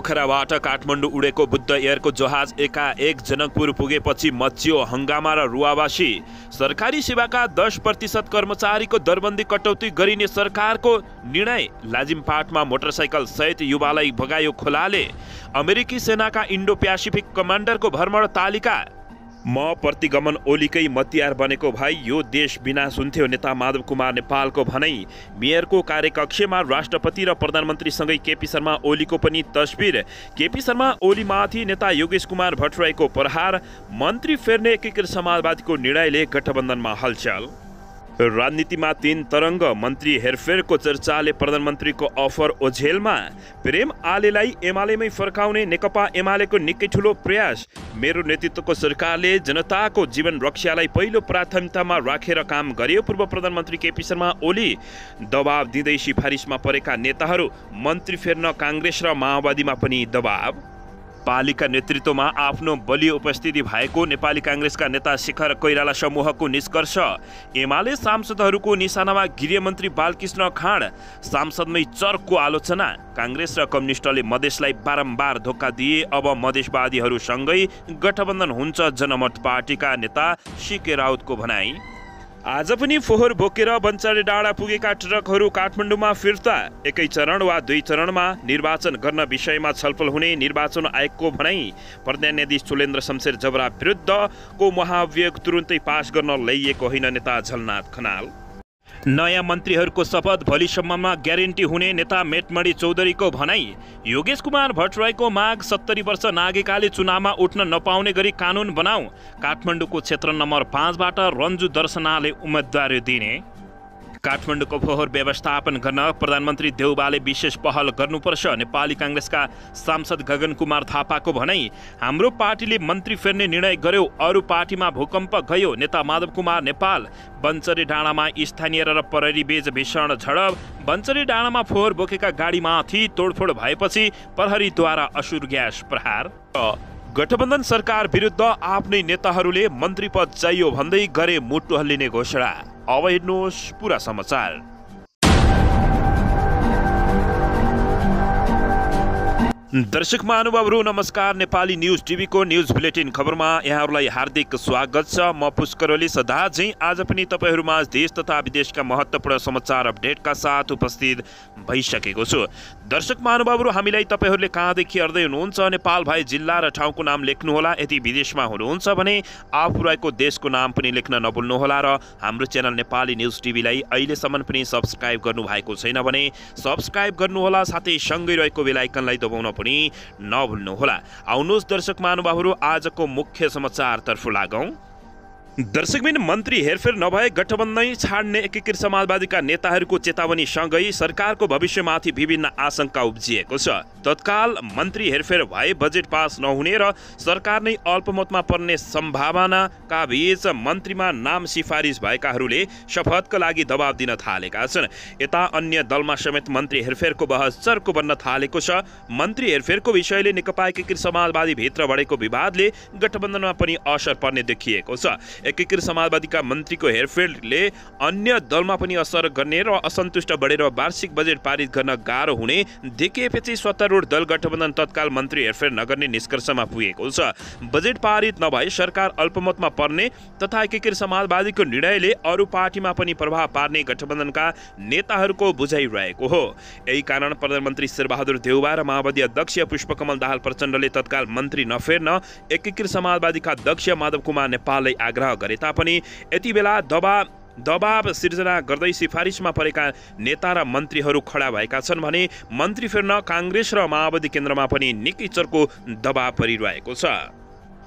पोखराबाट काठमाडौँ उडेको बुद्ध एयरको जहाज एकाएक जनकपुर पुगेपछि मच्चियो हंगामा र रुवावासी। सरकारी सेवाका 10% कर्मचारीको दरबन्दी कटौती गरिने सरकारको निर्णय। लाजिमपाटमा मोटरसाइकल सहित युवालाई भगायो खोलाले। अमेरिकी सेनाका इन्डो प्यासिफिक कमान्डरको भ्रमण तालिका। म प्रतिगमन ओलीकै मतियार बनेको भए यो देश विनाश हुन्थ्यो, नेता माधव कुमार नेपालको भनाई। मेयरको कार्यकक्षमा राष्ट्रपति र प्रधानमन्त्रीसँगै केपी शर्मा ओलीको पनि तस्बिर। केपी शर्मा ओलीमाथि नेता योगेश कुमार भट्टराईको प्रहार। मन्त्री फेर्ने एकीकृत समाजवादीको निर्णयले गठबन्धनमा हलचल। राजनीतिमा 3 तरङ्ग। मन्त्री हेरफेरको चर्चाले प्रधानमन्त्रीको अफर ओझेलमा। प्रेम आलेलाई एमालेमै फर्काउने नेकपा एमालेको निकै ठुलो प्रयास। मेरो नेतृत्वको सरकारले जनताको जीवन रक्षालाई पहिलो प्राथमिकतामा राखेर काम गर्यो। पूर्व प्रधानमन्त्री केपी शर्मा ओली। दबाब दिँदै सिफारिसमा परेका नेताहरू। मन्त्री फेर्न काङ्ग्रेस र माओवादीमा पनि दबाब। पालिका नेतृत्वमा आफ्नो बलियो उपस्थिति भएको नेपाली काङ्ग्रेसका नेता शेखर कोइराला समूहको निष्कर्ष। एमाले सांसदहरूको निशानामा गृहमन्त्री बालकृष्ण खाँड। सांसदमै चर्को आलोचना। काङ्ग्रेस र कम्युनिस्टले मधेसलाई बारम्बार धोका दिए, अब मधेसवादीहरूसँगै गठबन्धन हुन्छ, जनमत पार्टीका नेता सीके राउतको भनाई। आज पनि फोहोर बोकेर बन्चारे डाँडा पुगेका ट्रकहरू काठमाडौँमा फिर्ता। एकै चरण वा 2 चरणमा निर्वाचन गर्न विषयमा छलफल हुने निर्वाचन आयोगको भनाई। प्रधान न्यायाधीश चुलेन्द्र शमशेर जबरा विरुद्धको महाभियोग तुरुन्तै पास गर्न ल्याइएको होइन, नेता झलनाथ खनाल। नयाँ मन्त्रीहरूको शपथ भोलिसम्ममा ग्यारेन्टी हुने, नेता मेटमणि चौधरीको भनाई। योगेश कुमार भट्टराईको माग 70 वर्ष नागेकाले चुनावमा उठ्न नपाउने गरी कानुन बनाऊ। काठमाडौँको क्षेत्र नम्बर 5 बाट रन्जु दर्शनाले उम्मेदवारी दिने। काठमाडौँको फोहोर व्यवस्थापन गर्न प्रधानमन्त्री देउबाले विशेष पहल गर्नुपर्छ। नेपाली काङ्ग्रेसका सांसद गगन कुमार थापाको भनाई। हाम्रो पार्टीले मन्त्री फेर्ने निर्णय गर्यो, अरू पार्टीमा भूकम्प गयो, नेता माधव कुमार नेपाल। बन्चरे डाँडामा स्थानीय र प्रहरी बीच भीषण झडप। बन्चरे डाँडामा फोहोर बोकेका गाडीमाथि तोडफोड भएपछि प्रहरीद्वारा असुर ग्यास प्रहार। गठबन्धन सरकार विरुद्ध आफ्नै नेताहरूले मन्त्री पद चाहियो भन्दै गरे मुटु हल्लिने घोषणा। अब हेर्नुहोस् पुरा समाचार। दर्शक महानुभावहरू नमस्कार। नेपाली न्युज टिभीको न्युज बुलेटिन खबरमा यहाँहरूलाई हार्दिक स्वागत छ। म पुष्कर ओली सदा झैं आज पनि तपाईहरुमाझ देश तथा विदेशका महत्त्वपूर्ण समाचार अपडेटका साथ उपस्थित भइसकेको छु। दर्शक महानुभावहरू, हामीलाई तपाईहरुले कहाँदेखि हेर्दै हुनुहुन्छ नेपाल भए जिल्ला र ठाउँको नाम लेख्नुहोला। यदि विदेशमा हुनुहुन्छ भने आफू रहेको देशको नाम पनि लेख्न नभुल्नुहोला र हाम्रो च्यानल नेपाली न्युज टिभीलाई अहिलेसम्म पनि सब्स्क्राइब गर्नु भएको छैन भने सब्स्क्राइब गर्नुहोला, साथै सँगै रहेको बेल आइकनलाई दबाउन पनि नभुल्नुहोला। आउनुहोस् दर्शक महानुभावहरू, आजको मुख्य समाचारतर्फ लागौं। दर्शकबिन, मन्त्री हेरफेर नभए गठबन्धन छाड्ने एकीकृत समाजवादीका नेताहरूको चेतावनी सँगै सरकारको भविष्यमाथि विभिन्न आशंका उब्जिएको छ। तत्काल मन्त्री हेरफेर भए बजेट पास नहुने र सरकार नै अल्पमतमा पर्ने सम्भावनाका बीच मन्त्रीमा नाम सिफारिस भएकाहरूले शपथका लागि दबाब दिन थालेका छन्। यता अन्य दलमा समेत मन्त्री हेरफेरको बहस चर्को बन्न थालेको छ। मन्त्री हेरफेरको विषयले नेकपा एकीकृत समाजवादी भित्र बढेको विवादले गठबन्धनमा पनि असर पर्ने देखिएको छ। एकीकृत समाजवादीका मन्त्रीको हेरफेरले अन्य दलमा पनि असर गर्ने र असन्तुष्ट बढेर वार्षिक बजेट पारित गर्न गाह्रो हुने देखिएपछि सत्तारूढ दल गठबन्धन तत्काल मन्त्री हेरफेर नगर्ने निष्कर्षमा पुगेको छ। बजेट पारित नभए सरकार अल्पमतमा पर्ने तथा एकीकृत समाजवादीको निर्णयले अरू पार्टीमा पनि प्रभाव पार्ने गठबन्धनका नेताहरूको बुझाइरहेको हो। यही कारण प्रधानमन्त्री शेरबहादुर देउबा र माओवादी अध्यक्ष पुष्पकमल दाहाल प्रचण्डले तत्काल मन्त्री नफेर्न एकीकृत समाजवादीका अध्यक्ष माधव कुमार नेपाललाई आग्रह गरे तापनि यति बेला दबाब सिर्जना गर्दै सिफारिसमा परेका नेता र मन्त्रीहरू खडा भएका छन् भने मन्त्री फेर्न काङ्ग्रेस र माओवादी केन्द्रमा पनि निकै चर्को दबाब परिरहेको छ।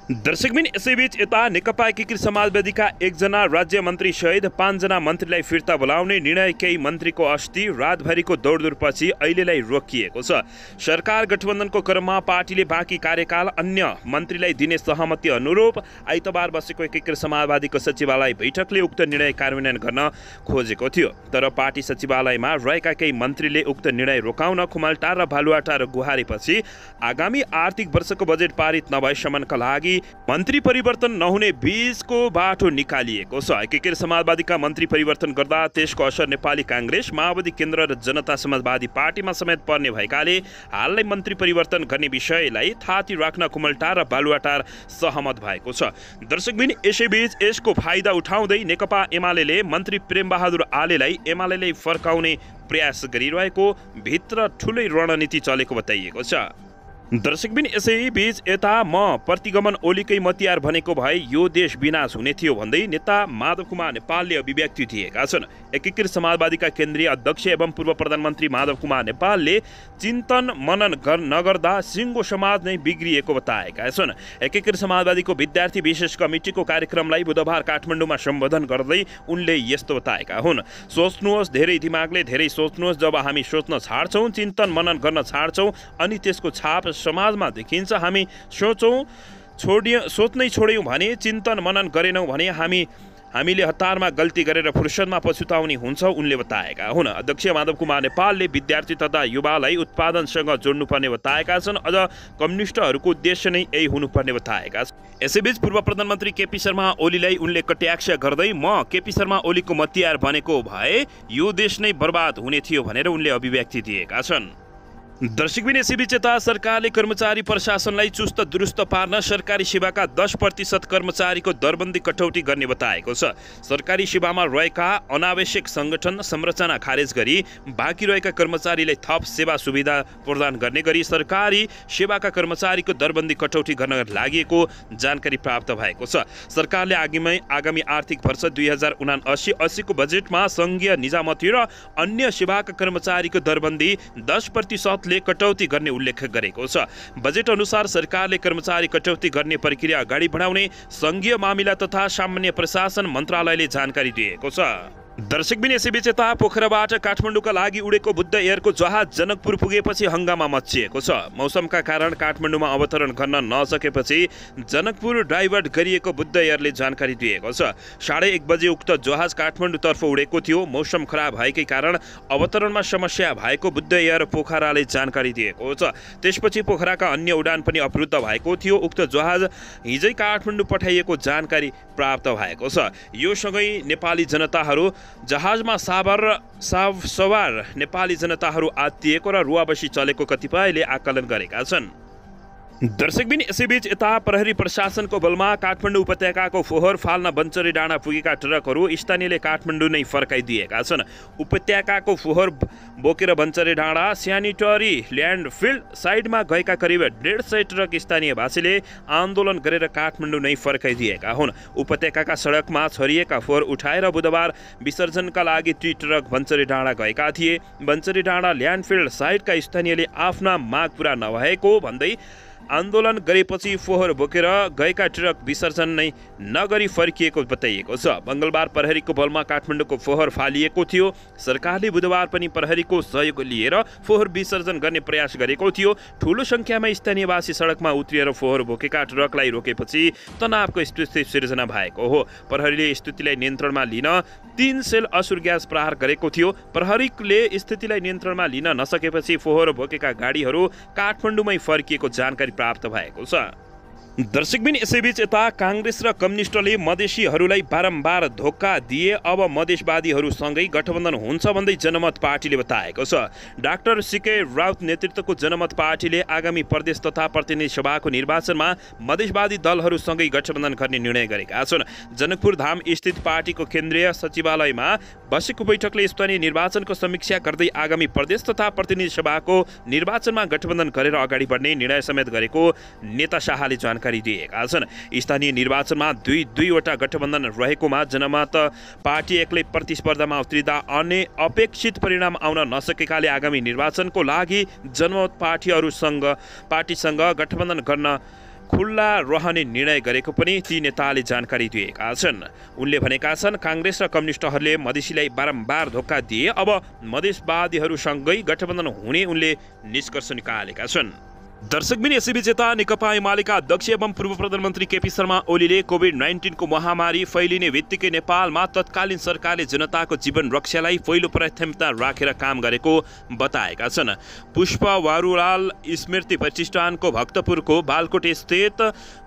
दर्शकबिन, यसैबीच यता नेकपा एकीकृत समाजवादीका 1 जना राज्य मन्त्री सहित 5 जना मन्त्रीलाई फिर्ता बोलाउने निर्णय केही मन्त्रीको अस्ति रातभरिको दौडधुपपछि अहिलेलाई रोकिएको छ। सरकार गठबन्धनको क्रममा पार्टीले बाँकी कार्यकाल अन्य मन्त्रीलाई दिने सहमति अनुरूप आइतबार बसेको एकीकृत समाजवादीको सचिवालय बैठकले उक्त निर्णय कार्यान्वयन गर्न खोजेको थियो। तर पार्टी सचिवालयमा रहेका केही मन्त्रीले उक्त निर्णय रोकाउन खुमलटार र भालुवाटार गुहारेपछि आगामी आर्थिक वर्षको बजेट पारित नभएसम्मका लागि मन्त्री परिवर्तन नहुने बीचको बाटो निकालिएको छ। एकीकृत समाजवादीका मन्त्री परिवर्तन गर्दा त्यसको असर नेपाली काङ्ग्रेस, माओवादी केन्द्र र जनता समाजवादी पार्टीमा समेत पर्ने भएकाले हाललाई मन्त्री परिवर्तन गर्ने विषयलाई थाती राख्न कुमलटार र बालुवाटार सहमत भएको छ। दर्शकबिन, यसैबीच यसको फाइदा उठाउँदै नेकपा एमाले मन्त्री प्रेमबहादुर आलेलाई एमालेले फर्काउने प्रयास गरिरहेको भित्र ठुलै रणनीति चलेको बताइएको छ। दर्शकबिन, यसैबीच यता म प्रतिगमन ओलीकै मतियार भनेको भए यो देश विनाश हुने थियो भन्दै नेता माधव कुमार नेपालले अभिव्यक्ति दिएका छन्। एकीकृत समाजवादीका केन्द्रीय अध्यक्ष एवं पूर्व प्रधानमन्त्री माधव कुमार नेपालले चिन्तन मनन नगर्दा सिङ्गो समाज नै बिग्रिएको बताएका छन्। एकीकृत समाजवादीको विद्यार्थी विशेष कमिटीको कार्यक्रमलाई बुधबार काठमाडौँमा सम्बोधन गर्दै उनले यस्तो बताएका हुन्। सोच्नुहोस्, धेरै दिमागले धेरै सोच्नुहोस्। जब हामी सोच्न छाड्छौँ, चिन्तन मनन गर्न छाड्छौँ अनि त्यसको छाप समाजमा देखिन्छ। हामी सोच्नै छोड्यौँ भने, चिन्तन मनन गरेनौँ भने हामीले हतारमा गल्ती गरेर फुर्सदमा पछुताउने हुन्छ, उनले बताएका हुन्। अध्यक्ष माधव कुमार नेपालले विद्यार्थी तथा युवालाई उत्पादनसँग जोड्नुपर्ने बताएका छन्। अझ कम्युनिस्टहरूको उद्देश्य नै यही हुनुपर्ने बताएका छन्। यसैबीच पूर्व प्रधानमन्त्री केपी शर्मा ओलीलाई उनले कट्याक्ष गर्दै म केपी शर्मा ओलीको मतियार बनेको भए यो देश नै बर्बाद हुने थियो भनेर उनले अभिव्यक्ति दिएका छन्। दर्शकबिन, यसैबीच यता सरकारले कर्मचारी प्रशासनलाई चुस्त दुरुस्त पार्न सरकारी सेवाका 10% कर्मचारीको दरबन्दी कटौती गर्ने बताएको छ। सरकारी सेवामा रहेका अनावश्यक सङ्गठन संरचना खारेज गरी बाँकी रहेका कर्मचारीलाई थप सेवा सुविधा प्रदान गर्ने गरी सरकारी सेवाका कर्मचारीको दरबन्दी कटौती गर्न लागि जानकारी प्राप्त भएको छ। सरकारले आगामी आर्थिक वर्ष 2079-80 को बजेटमा सङ्घीय निजामती र अन्य सेवाका कर्मचारीको दरबन्दी 10% ले कटौती गर्ने उल्लेख गरेको छ। बजेट अनुसार सरकारले कर्मचारी कटौती गर्ने प्रक्रिया अगाडि बढाउने सङ्घीय मामिला तथा सामान्य प्रशासन मन्त्रालयले जानकारी दिएको छ। दर्शकबिन, यसैबीच यता पोखराबाट काठमाडौँका लागि उडेको बुद्ध एयरको जहाज जनकपुर पुगेपछि हङ्गामा मच्चिएको छ। मौसमका कारण काठमाडौँमा अवतरण गर्न नसकेपछि जनकपुर डाइभर्ट गरिएको बुद्ध एयरले जानकारी दिएको छ। 1:30 बजे उक्त जहाज काठमाडौँतर्फ उडेको थियो। मौसम खराब भएकै कारण अवतरणमा समस्या भएको बुद्ध एयर पोखराले जानकारी दिएको छ। त्यसपछि पोखराका अन्य उडान पनि अवरुद्ध भएको थियो। उक्त जहाज हिजै काठमाडौँ पठाइएको जानकारी प्राप्त भएको छ। यो सँगै नेपाली जनताहरू जहाजमा सवार नेपाली जनताहरू आत्तिएको र रुवाबसी चलेको कतिपयले आकलन गरेका छन्। दर्शकबिन, यसैबीच यता प्रहरी प्रशासनको बलमा काठमाडौँ उपत्यकाको फोहोर फाल्न बन्चरी डाँडा पुगेका ट्रकहरू स्थानीयले काठमाडौँ नै फर्काइदिएका छन्। उपत्यकाको फोहोर बोकेर बन्चरी डाँडा स्यानिटरी ल्यान्डफिल्ड साइडमा गएका करिब 150 ट्रक स्थानीयवासीले आन्दोलन गरेर काठमाडौँ नै फर्काइदिएका हुन्। उपत्यकाका सडकमा छरिएका फोहोर उठाएर बुधबार विसर्जनका लागि ती ट्रक बन्चरी डाँडा गएका थिए। बन्चरी डाँडा ल्यान्डफिल्ड साइडका स्थानीयले आफ्ना माग पूरा नभएको भन्दै आन्दोलन गरेपछि फोहोर बोकेर गएका ट्रक विसर्जन नै नगरी फर्किएको बताइएको छ। मङ्गलबार प्रहरीको बलमा काठमाडौँको फोहोर फालिएको थियो। सरकारले बुधबार पनि प्रहरीको सहयोग लिएर फोहोर विसर्जन गर्ने प्रयास गरेको थियो। ठूलो सङ्ख्यामा स्थानीयवासी सडकमा उत्रिएर फोहोर बोकेका ट्रकलाई रोकेपछि तनावको स्थिति सिर्जना भएको हो। प्रहरीले स्थितिलाई नियन्त्रणमा लिन 3 सेल असुर ग्यास प्रहार गरेको थियो। प्रहरीले स्थितिलाई नियन्त्रणमा लिन नसकेपछि फोहोर बोकेका गाडीहरू काठमाडौँमै फर्किएको जानकारी प्राप्त भएको छ। दर्शकबिन, यसैबीच यता काङ्ग्रेस र कम्युनिस्टले मधेसीहरूलाई बारम्बार धोका दिए। अब मधेसवादीहरूसँगै गठबन्धन हुन्छ भन्दै जनमत पार्टीले बताएको छ। डाक्टर सीके राउत नेतृत्वको जनमत पार्टीले आगामी प्रदेश तथा प्रतिनिधि सभाको निर्वाचनमा मधेसवादी दलहरूसँगै गठबन्धन गर्ने निर्णय गरेका छन्। जनकपुर धाम स्थित पार्टीको केन्द्रीय सचिवालयमा बसेको बैठकले स्थानीय निर्वाचनको समीक्षा गर्दै आगामी प्रदेश तथा प्रतिनिधि सभाको निर्वाचनमा गठबन्धन गरेर अगाडि बढ्ने निर्णय समेत गरेको नेता शाहले जानकारी दिएका छन्। स्थानीय निर्वाचनमा दुईवटा गठबन्धन रहेकोमा जनमत पार्टी एक्लै प्रतिस्पर्धामा उत्रिँदा अन्य अपेक्षित परिणाम आउन नसकेकाले आगामी निर्वाचनको लागि जनमत पार्टीसँग गठबन्धन गर्न खुल्ला रहने निर्णय गरेको पनि ती नेताले जानकारी दिएका छन्। उनले भनेका छन्, काङ्ग्रेस र कम्युनिस्टहरूले मधेसीलाई बारम्बार धोका दिए। अब मधेसवादीहरूसँगै गठबन्धन हुने उनले निष्कर्ष निकालेका छन्। दर्शकबिन यसैबीच यता नेकपा एमालेका अध्यक्ष एवं पूर्व प्रधानमन्त्री केपी शर्मा ओलीले कोभिड-19 को महामारी फैलिने बित्तिकै नेपालमा तत्कालीन सरकारले जनताको जीवन रक्षालाई पहिलो प्राथमिकता राखेर काम गरेको बताएका छन्। पुष्प वारुलाल स्मृति प्रतिष्ठानको भक्तपुरको बालकोट स्थित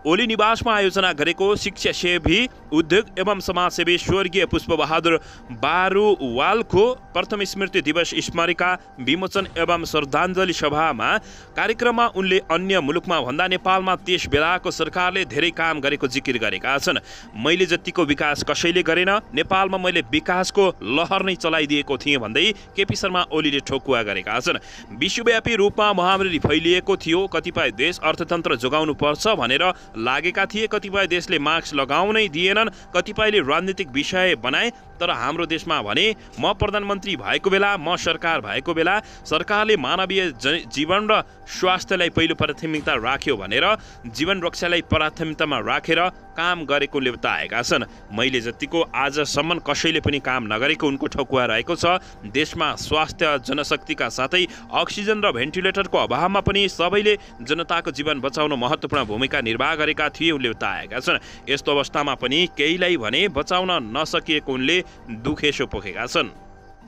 ओली निवासमा आयोजना गरेको शिक्षासेवी उद्योग एवं समाजसेवी स्वर्गीय पुष्पबहादुर बारुवालको प्रथम स्मृति दिवस स्मरिका विमोचन एवं श्रद्धाञ्जली सभामा कार्यक्रममा उनले अन्य मुलुकमा भन्दा नेपालमा त्यस बेलाको सरकारले धेरै काम गरेको जिकिर गरेका छन्। मैले जतिको विकास कसैले गरेन, नेपालमा मैले विकासको लहर नै चलाइदिएको थिएँ भन्दै केपी शर्मा ओलीले ठोकुवा गरेका छन्। विश्वव्यापी रूपमा महामारी फैलिएको थियो, कतिपय देश अर्थतन्त्र जोगाउनु पर्छ भनेर लागेका थिए, कतिपय देशले मास्क लगाउनै दिएनन्, कतिपयले राजनीतिक विषय बनाए, तर हाम्रो देशमा भने म प्रधानमन्त्री भएको बेला, म सरकार भएको बेला सरकारले मानवीय जीवन र स्वास्थ्यलाई पहिलो प्राथमिकता राख्यो भनेर जीवन रक्षालाई प्राथमिकतामा राखेर काम गरेकोले बताएका छन्। मैले जतिको आजसम्म कसैले पनि काम नगरेको उनको ठकुवा रहेको छ। देशमा स्वास्थ्य जनशक्तिका साथै अक्सिजन र भेन्टिलेटरको अभावमा पनि सबैले जनताको जीवन बचाउन महत्त्वपूर्ण भूमिका निर्वाह गरेका थिए उनले बताएका छन्। यस्तो अवस्थामा पनि केहीलाई भने बचाउन नसकिएको उनले दुखेसो पोखेका छन्।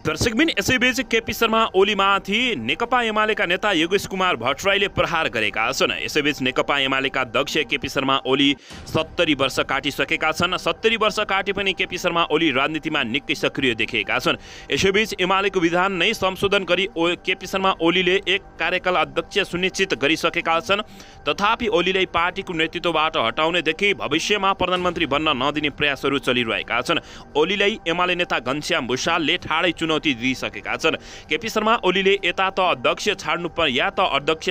दर्शकबिन यसैबीच केपी शर्मा ओलीमाथि नेकपा एमालेका नेता योगेश कुमार भट्टराईले प्रहार गरेका छन्। यसैबीच नेकपा एमालेका अध्यक्ष केपी शर्मा ओली 70 वर्ष काटिसकेका छन्। 70 वर्ष काटे पनि केपी शर्मा ओली राजनीतिमा निकै सक्रिय देखिएका छन्। यसैबीच एमालेको विधान नै संशोधन गरी केपी शर्मा ओलीले एक कार्यकाल अध्यक्ष सुनिश्चित गरिसकेका छन्। तथापि ओलीलाई पार्टीको नेतृत्वबाट हटाउनेदेखि भविष्यमा प्रधानमन्त्री बन्न नदिने प्रयासहरू चलिरहेका छन्। ओलीलाई एमाले नेता घनश्याम भुषालले ठाडै चुनौती दिइसकेका छन्। केपी शर्मा ओलीले या त अध्यक्ष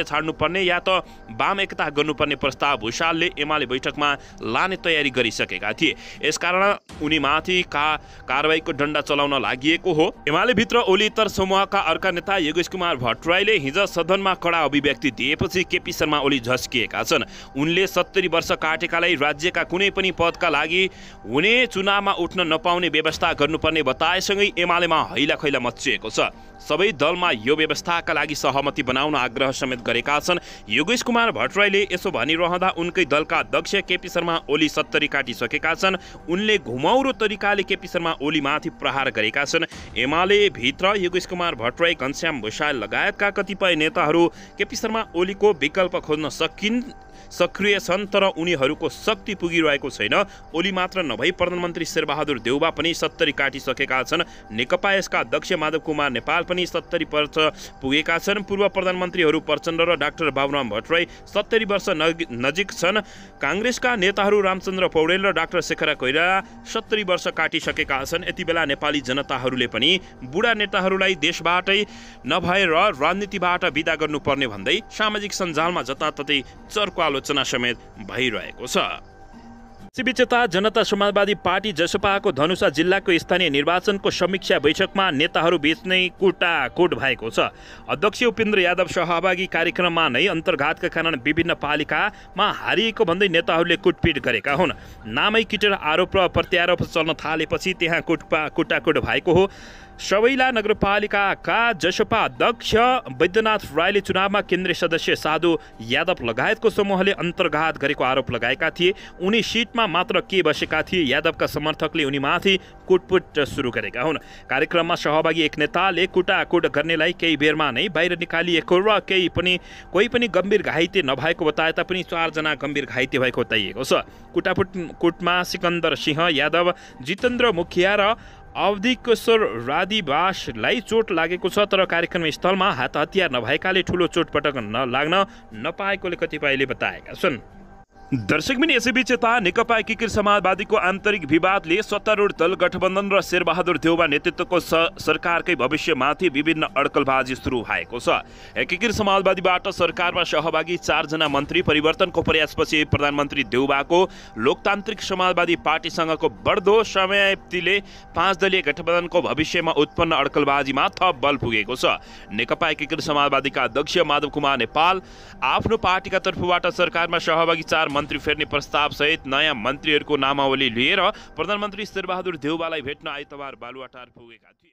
छाड्नुपर्ने या त वाम एकता गर्नुपर्ने प्रस्ताव भुषालले एमाले बैठकमा लाने तयारी गरिसकेका थिए। यसकारण उनीमाथि कारबाहीको डण्डा चलाउन लागि हो। एमाले भित्र ओलीतर समूहका अर्का नेता योगेश कुमार भट्टराईले हिज सदनमा कडा अभिव्यक्ति दिएपछि केपी शर्मा ओली झस्किएका छन्। उनले 70 वर्ष काटेकालाई राज्यका कुनै पनि पदका लागि हुने चुनावमा उठ्न नपाउने व्यवस्था गर्नुपर्ने बताएसँगै एमालेमा खैला मच्चिएको छ। सबै दलमा यो व्यवस्थाका लागि सहमति बनाउन आग्रह समेत गरेका छन्। योगेश कुमार भट्टराईले यसो भनिरहँदा उनकै दलका अध्यक्ष केपी शर्मा ओली 70 काटिसकेका छन्। उनले घुमाउरो तरिकाले केपी शर्मा ओलीमाथि प्रहार गरेका छन्। एमाले भित्र योगेश कुमार भट्टराई, घनश्याम भुषाल लगायतका कतिपय नेताहरू केपी शर्मा ओलीको विकल्प खोज्न सक्रिय छन्, तर उनीहरूको शक्ति पुगिरहेको छैन। ओली मात्र नभई प्रधानमन्त्री शेरबहादुर देउबा पनि 70 काटिसकेका छन्। नेकपा यसका अध्यक्ष माधव कुमार नेपाल पनि 70 वर्ष पुगेका छन्। पूर्व प्रधानमन्त्रीहरू प्रचण्ड र डाक्टर बाबुराम भट्टराई 70 वर्ष नजिक छन्। काङ्ग्रेसका नेताहरू रामचन्द्र पौडेल र डाक्टर शेखर कोइराला 70 वर्ष काटिसकेका छन्। यति बेला नेपाली जनताहरूले पनि बुढा नेताहरूलाई देशबाटै नभएर राजनीतिबाट बिदा गर्नुपर्ने भन्दै सामाजिक सञ्जालमा जताततै चर्को आलोचना समेत भइरहेको छ। यसैबीच जनता समाजवादी पार्टी जसपाको धनुषा जिल्लाको स्थानीय निर्वाचनको समीक्षा बैठकमा नेताहरू बीच नै कुटाकुट भएको छ। अध्यक्ष उपेन्द्र यादव सहभागी कार्यक्रममा नै अन्तर्घातका कारण विभिन्न पालिकामा हारिएको भन्दै नेताहरूले कुटपिट गरेका हुन्। नामै किटेर आरोप र प्रत्यारोप चल्न थालेपछि त्यहाँ कुटाकुट भएको हो। सवैला नगरपालिकाका जसपा अध्यक्ष वैद्यनाथ राईले चुनावमा केन्द्रीय सदस्य साधु यादव लगायतको समूहले अन्तर्घात गरेको आरोप लगाएका थिए। उनी सिटमा मात्र के बसेका थिए। यादवका समर्थकले उनीमाथि कुटपुट सुरु गरेका हुन्। कार्यक्रममा सहभागी एक नेताले कुटाकुट गर्नेलाई केही बेरमा नै बाहिर निकालिएको र कोही पनि गम्भीर घाइते नभएको बताए तापनि 4 जना गम्भीर घाइते भएको बताइएको छ। कुटमा सिकन्दर सिंह यादव, जितेन्द्र मुखिया र अवधिकेश्वर राधिवासलाई चोट लागेको छ, तर कार्यक्रम स्थलमा हात हतियार नभएकाले ठूलो चोटपटक लाग्न नपाएकोले कतिपयले बताएका छन्। दर्शकबिन यसैबीच नेकपा एकीकृत समाजवादीको आन्तरिक विवादले सत्तारूढ दल गठबन्धन र शेरबहादुर देउबा नेतृत्वको सरकारकै भविष्यमाथि विभिन्न अड्कलबाजी सुरु भएको छ। एकीकृत समाजवादीबाट सरकारमा सहभागी 4 जना मन्त्री परिवर्तनको प्रयासपछि प्रधानमन्त्री देउबाको लोकतान्त्रिक समाजवादी पार्टीसँगको बढ्दो समयाप्तिले 5 दलीय गठबन्धनको भविष्यमा उत्पन्न अड्कलबाजीमा थप बल पुगेको छ। नेकपा एकीकृत समाजवादीका अध्यक्ष माधव कुमार नेपाल आफ्नो पार्टीका तर्फबाट सरकारमा सहभागी 4 मन्त्री फेर्ने प्रस्ताव सहित नयाँ मन्त्रीहरूको नामावली लिएर प्रधानमन्त्री शेरबहादुर देउबालाई भेट्न आइतबार बालुवाटार पुगेका थिए।